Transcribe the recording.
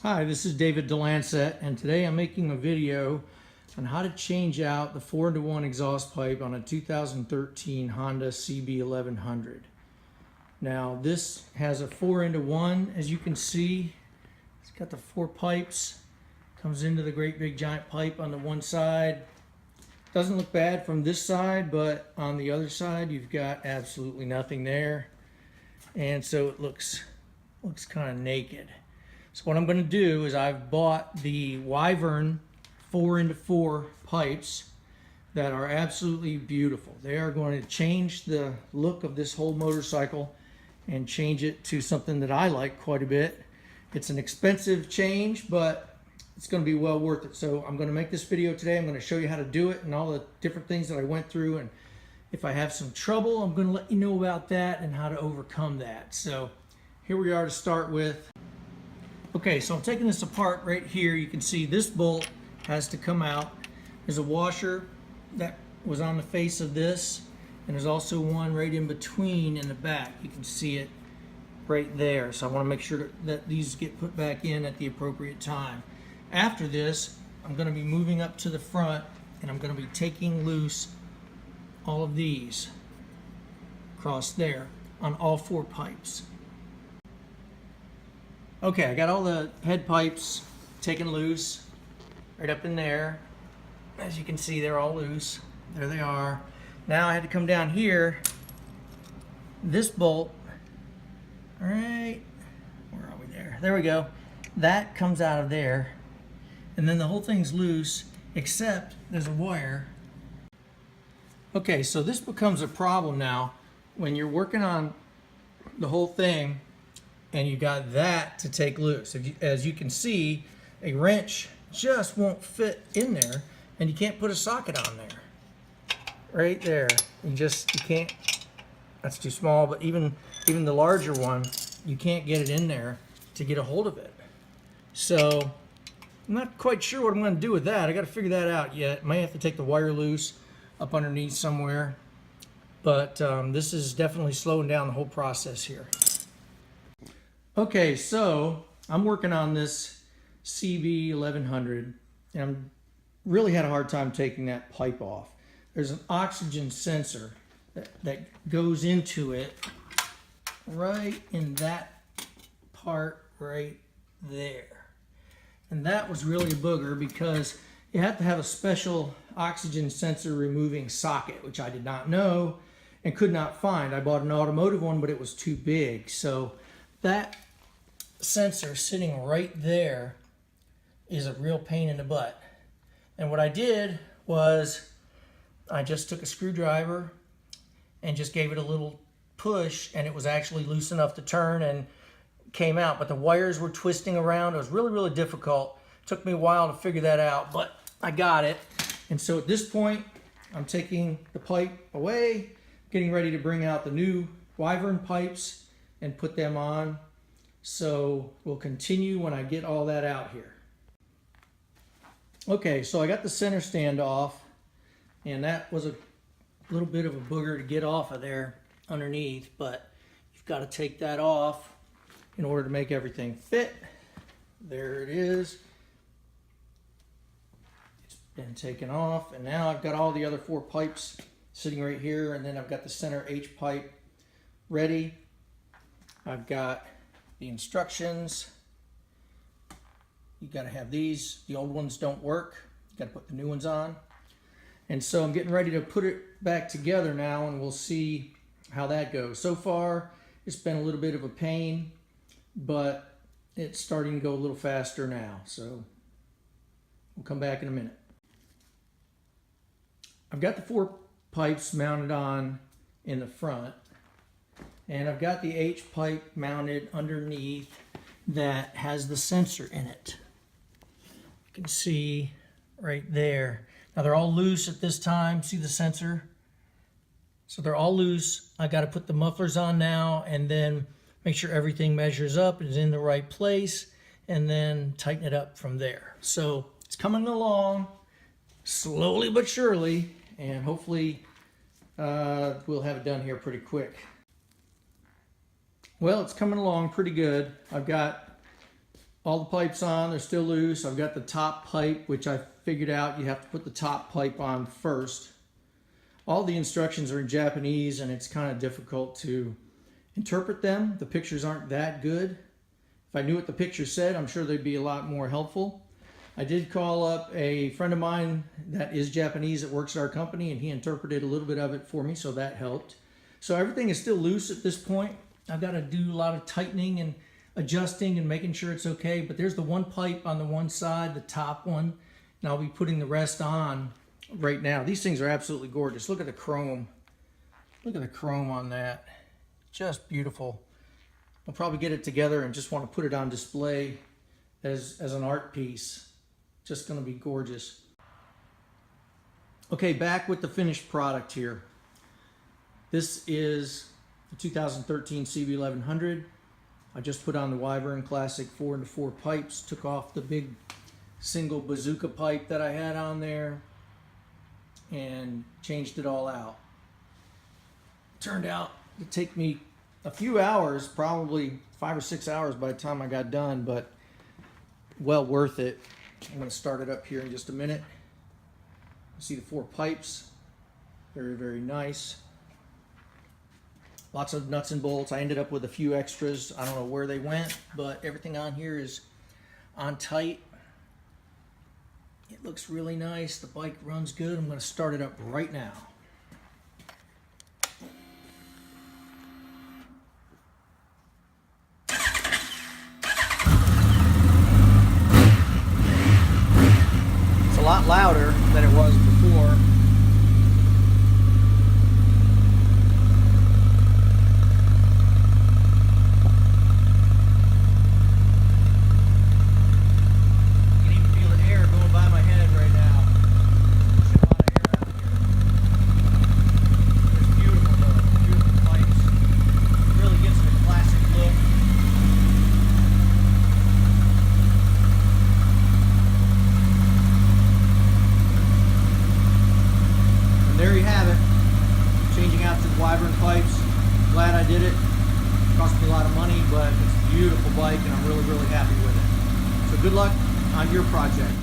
Hi, this is David Delancet, and today I'm making a video on how to change out the 4-into-1 exhaust pipe on a 2013 Honda CB1100. Now this has a 4-into-1, as you can see. It's got the 4 pipes, comes into the great big giant pipe on the one side. Doesn't look bad from this side, but on the other side you've got absolutely nothing there, and so it looks kind of naked. So what I'm going to do is I've bought the Wyvern 4-into-4 pipes that are absolutely beautiful. They are going to change the look of this whole motorcycle and change it to something that I like quite a bit. It's an expensive change, but it's going to be well worth it. So I'm going to make this video today. I'm going to show you how to do it and all the different things that I went through. And if I have some trouble, I'm going to let you know about that and how to overcome that. So here we are to start with. Okay, so I'm taking this apart right here. You can see this bolt has to come out. There's a washer that was on the face of this, and there's also one right in between in the back. You can see it right there. So I want to make sure that these get put back in at the appropriate time. After this, I'm going to be moving up to the front, and I'm going to be taking loose all of these across there on all 4 pipes. Okay, I got all the head pipes taken loose right up in there. As you can see, they're all loose. There they are. Now I had to come down here. This bolt, all right, where are we there? There we go. That comes out of there. And then the whole thing's loose, except there's a wire. Okay, so this becomes a problem now when you're working on the whole thing and you got that to take loose. As you can see, a wrench just won't fit in there, and you can't put a socket on there. Right there, you can't. That's too small. But even the larger one, you can't get it in there to get a hold of it. So I'm not quite sure what I'm going to do with that. I got to figure that out yet. Might have to take the wire loose up underneath somewhere. But this is definitely slowing down the whole process here. Okay, so I'm working on this CB1100, and I'm really had a hard time taking that pipe off. There's an oxygen sensor that goes into it right in that part right there. And that was really a booger because you have to have a special oxygen sensor removing socket, which I did not know and could not find. I bought an automotive one, but it was too big. So that sensor sitting right there is a real pain in the butt. And what I did was I just took a screwdriver and just gave it a little push, and it was actually loose enough to turn and came out. But the wires were twisting around. It was really difficult. It took me a while to figure that out, but I got it. And so at this point, I'm taking the pipe away, getting ready to bring out the new Wyvern pipes and put them on. So we'll continue when I get all that out here. Okay, so I got the center stand off, and that was a little bit of a booger to get off of there underneath, but you've got to take that off in order to make everything fit. There it is. It's been taken off, and now I've got all the other 4 pipes sitting right here, and then I've got the center H pipe ready. I've got the instructions. You got to have these. The old ones don't work. You got to put the new ones on. And so I'm getting ready to put it back together now, and we'll see how that goes. So far, it's been a little bit of a pain, but it's starting to go a little faster now. So we'll come back in a minute. I've got the 4 pipes mounted on in the front. And I've got the H pipe mounted underneath that has the sensor in it. You can see right there. Now they're all loose at this time. See the sensor? So they're all loose. I got to put the mufflers on now and then make sure everything measures up, is in the right place, and then tighten it up from there. So it's coming along slowly but surely, and hopefully we'll have it done here pretty quick. Well, it's coming along pretty good. I've got All the pipes on, they're still loose. I've got the top pipe, which I figured out you have to put the top pipe on first. All the instructions are in Japanese and it's kind of difficult to interpret them. The pictures aren't that good. If I knew what the picture said, I'm sure they'd be a lot more helpful. I did call up a friend of mine that is Japanese that works at our company, and he interpreted a little bit of it for me, so that helped. So everything is still loose at this point. I've got to do a lot of tightening and adjusting and making sure it's okay, but there's the one pipe on the one side, the top one, and I'll be putting the rest on right now. These things are absolutely gorgeous. Look at the chrome. Look at the chrome on that. Just beautiful. I'll probably get it together and just want to put it on display as an art piece. Just going to be gorgeous. Okay, back with the finished product here. This is the 2013 CB1100. I just put on the Wyvern Classic 4x4 pipes, took off the big single bazooka pipe that I had on there, and changed it all out. Turned out to take me a few hours, probably 5 or 6 hours by the time I got done, but well worth it. I'm going to start it up here in just a minute. See the 4 pipes. Very, very nice. Lots of nuts and bolts. I ended up with a few extras. I don't know where they went, but everything on here is on tight. It looks really nice. The bike runs good. I'm going to start it up right now. It's a lot louder than it was before. There you have it, changing out to the Wyvern pipes. Glad I did it. Cost me a lot of money, but it's a beautiful bike and I'm really, really happy with it. So good luck on your project.